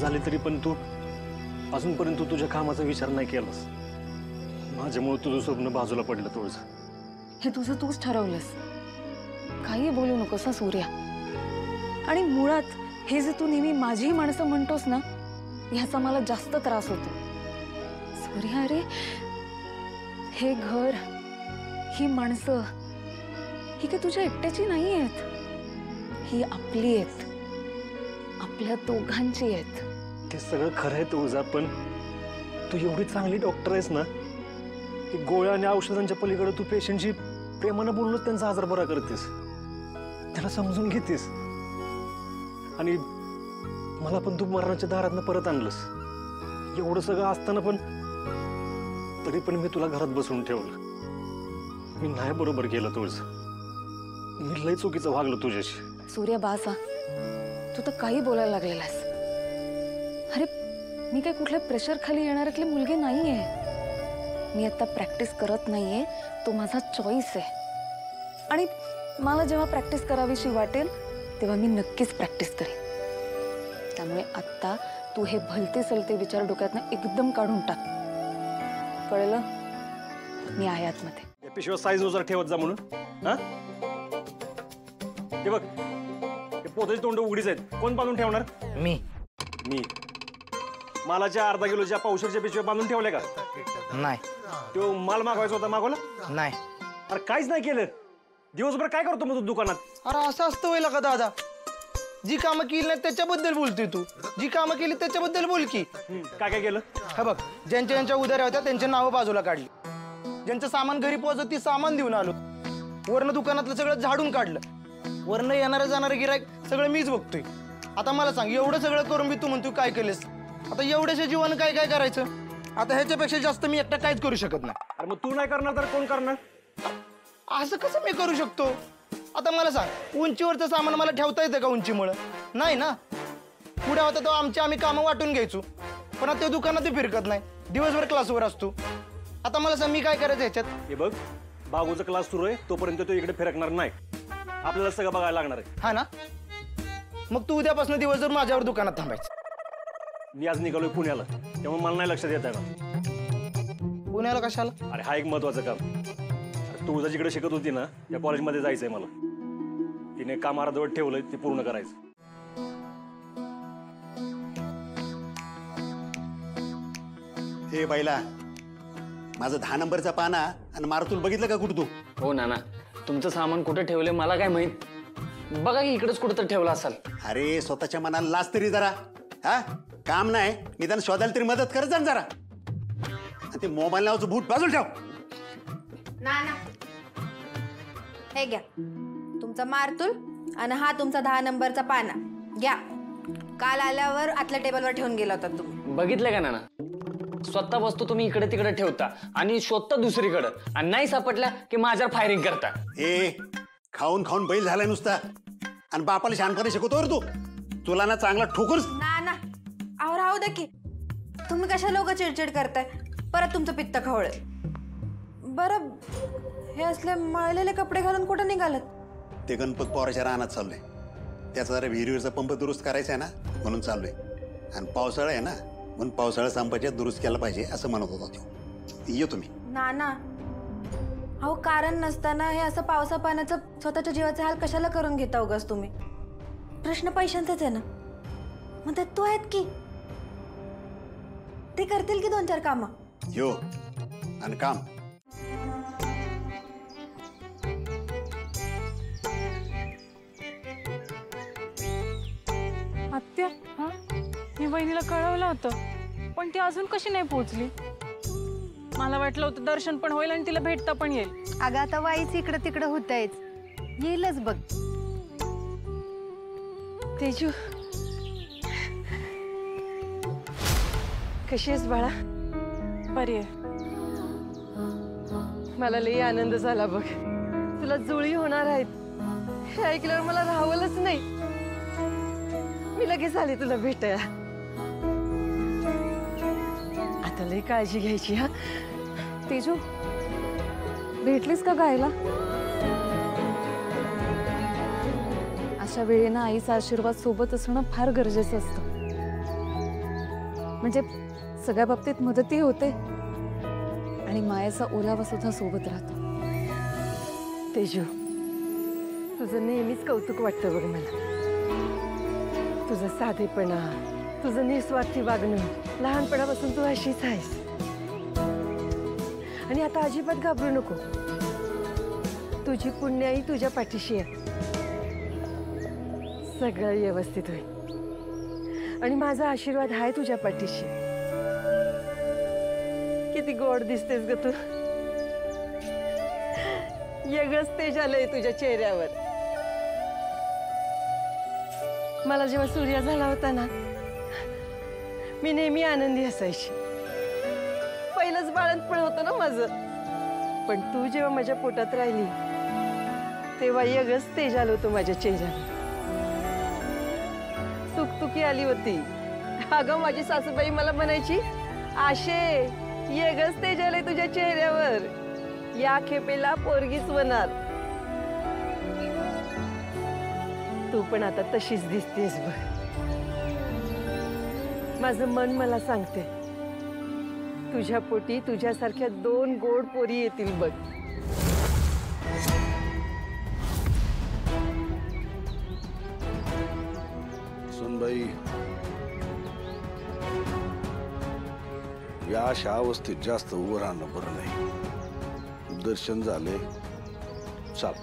झाले तरी पण तू अजूनपर्यंत तुझ्या कामाचा विचार नाही केलास. माझ्यामुळे तुझं स्वप्न बाजूला पडलं तुळजा. हे तुझं तूच ठरवलंस. काही बोलू नकोस ना सूर्या. आणि मुळात हे जे तू नेहमी माझी माणसं म्हणतोस ना, ह्याचा मला जास्त त्रास होतो. सूर्या अरे, हे घर, ही माणसं, ही काय तुझ्या एकट्याची नाही आहेत. ही आपली आहेत, आपल्या दोघांची आहेत. ते सगळं खरं आहे तुळजा, पण तू एवढी चांगली डॉक्टर आहेस ना की गोळ्या आणि औषधांच्या पलीकडे तू पेशंटशी प्रेमानं बोलूनच त्यांचा आजार बरा करतेस, त्याला समजून घेतेस. आणि मला पण तू मरणाच्या दारातनं परत आणलंस. एवढं सगळं असताना पण तरी पण मी तुला घरात बसवून ठेवलं. मी नाही बरोबर केलं तुळजा. मी लय चुकीचं वागलो तुझ्याशी. सूर्या बासा, तू तर काही बोलायला लागलेलास. अरे मी काय कुठल्या प्रेशर खाली येणाऱ्यातली मुलगी नाहीये. मी आता प्रॅक्टिस करत नाहीये, तो माझा चॉईस आहे. आणि मला जेव्हा प्रॅक्टिस करावीशी वाटेल तेव्हा मी नक्कीच प्रॅक्टिस करेन. त्यामुळे आत्ता तू हे भलते सलते विचार डोक्यातनं एकदम काढून टाक. कळलं? मी आहे आतमध्ये. या पिशव्या साईज नुसार ठेवत जा म्हणून. हा हे बघ, हे पोताची तोंड उघडीच आहेत. कोण बांधून ठेवणार? मी. मालाच्या अर्धा किलोच्या पावशेरच्या पिशव्या बांधून ठेवल्या का? नाही. तो माल मागवायचा होता, मागवला नाही. अरे काहीच नाही केलं. दिवसभर काय करतो मग तू दुकानात? अरे असं असतं होईल का दादा? जी कामं केली नाही त्याच्याबद्दल बोलतोय तू. जी कामं केली त्याच्याबद्दल बोल की. काय काय केलं? हा बघ, ज्यांच्या उधाऱ्या होत्या त्यांची नावं बाजूला काढली. ज्यांचं सामान घरी पोहोचत ती सामान देऊन आलो. वरनं दुकानातलं सगळं झाडून काढलं. वरनं येणारं जाणारं गिराईक सगळं मीच बघतोय. आता मला सांग, एवढं सगळं करून मी तू म्हणतो काय केलेस? आता एवढ्याशा जीवन काय काय करायचं? आता ह्याच्यापेक्षा जास्त मी एकटा काहीच करू शकत नाही. अरे मग तू नाही करणार तर कोण करणार? असं कसं मी करू शकतो? आता मला सांग, उंचीवरचं सामान मला ठेवता येतं का उंचीमुळं? नाही ना. पुढे होता तो आम्ही कामं वाटून घ्यायचो. पण आता ते दुकानात फिरकत नाही, दिवसभर क्लासवर असतो. आता मला सांग, मी काय करायचं ह्याच्यात? हे बघ, बागूचा क्लास सुरू आहे, तोपर्यंत तो इकडे फिरकणार नाही. आपल्याला सगळं बघायला लागणार आहे. हा ना, मग तू उद्यापासून दिवसभर माझ्यावर दुकानात थांबायचं. मी आज निघालोय पुण्याला, त्यामुळे मला नाही लक्षात येत आहे ना. पुण्याला कशाला? अरे हा एक महत्वाचं काम. तुळजा जिकडे शिकत होती ना, त्या कॉलेजमध्ये जायचंय मला. तिने काम अर्धवट ठेवलंय, ते पूर्ण करायचं. हे बाईला, माझं 10 नंबरचा पाना आणि मारुतुल बघितलं का कुठं तू? हो नाना, तुमचं सामान कुठे ठेवलंय मला काय माहित. बघा की इकडेच कुठं तर ठेवलं असाल. अरे स्वतःच्या मनाला लाज तरी जरा. हा काम नाही, निदान शोधायला तरी मदत करत जा ना जरा. आणि ते मोबाईल नावाचं बूट बाजूला ठेव. नाना, हे घ्या तुमचा मारुतुल आणि हा तुमचा 10 नंबरचा पाना घ्या. काल आल्यावर आतल्या टेबलवर ठेवून गेला होता तुम्ही. बघितलं का नाना? स्वतः वस्तू तुम्ही इकडे तिकडे ठेवता आणि शोधता दुसरीकडे, आणि नाही सापडल्या की माझ्यावर फायरिंग करता. ए खाऊन खाऊन बैल झालाय नुसता, आणि बापाला शहाणपणे शिकवतो रे तू. तुला ना चांगला ठोकूर. नाना अहो राहू दे की. तुम्ही कशा लोक चिडचिड करताय? परत तुमचं पित्त खवळेल. बरं, हे असले मळलेले कपडे घालून कुठं निघालत? ते गणपत पवाराच्या रानात चाललोय. त्याचा जरा विहिरीवरचा पंप दुरुस्त करायचा आहे ना, म्हणून चाललोय. आणि पावसाळा आहे ना, म्हणून पावसाळा संपायच्यात दुरुस्त केला पाहिजे असं म्हणत होता तो. ये तुम्ही. नाना अहो, कारण नसताना हे असं पावसा पाण्याचं स्वतःच्या जीवाचे हाल कशाला करून घेता उगाच तुम्ही? प्रश्न पैशांचाच आहे ना, मग त्यात तो आहेत की ते करतील की 2-4 कामं. यो आणि काम. आत्या, हा मी बहिणीला कळवलं होतं, पण ती अजून कशी नाही पोहोचली? मला वाटलं होतं दर्शन पण होईल आणि तिला भेटता पण येईल. अगं आता वाईच इकडं तिकडं होतायच, येईलच बघ. तेजू, कशी आहेस बाळा? बरी आहे. मला लई आनंद झाला बघ. तुला जुळी होणार आहेत हे ऐकल्यावर मला राहावलंच नाही. मी लगेच आले तुला भेटायला. आता लई काळजी घ्यायची हा. तेजू, भेटलीस का गायला? अशा वेळेला आईचा आशीर्वाद सोबत असणं फार गरजेचं असतं. म्हणजे सगळ्या बाबतीत मदतही होते आणि मायेचा ओलावा सुद्धा सोबत राहतो. तेजू, तुझं नेहमीच कौतुक वाटतं बघ मला. तुझं साधेपणा, तुझं निस्वार्थी वागणं, लहानपणापासून तू अशीच आहेस. आणि आता अजिबात घाबरू नको. तुझी पुण्याई तुझ्या पाठीशी आहे. सगळं व्यवस्थित होईल आणि माझा आशीर्वाद आहे तुझ्या पाठीशी. किती गोड दिसतेस ग तू. वेगळंच तेज आलंय तुझ्या चेहऱ्यावर. मला जेव्हा सूर्य झाला होता ना, मी नेहमी आनंदी असायची. पहिलंच बाळंतपण होतं ना माझं. पण तू जेव्हा माझ्या पोटात राहिली तेव्हा वेगळंच तेज आलं होतं माझ्या चेहऱ्यावर. तुकतुकी आली होती. अगं माझी सासूबाई मला म्हणायची, आशे वेगळंच तेज आलंय तुझ्या चेहऱ्यावर, या खेपेला पोरगीच होणार. तू पण आता तशीच दिसतेस बघ. माझं मन मला सांगते, तुझ्या पोटी तुझ्यासारख्या 2 गोड पोरी येतील बघ. सुनबाई, या अशा अवस्थेत जास्त उभं राहणं बरं नाही. दर्शन झाले, चाल.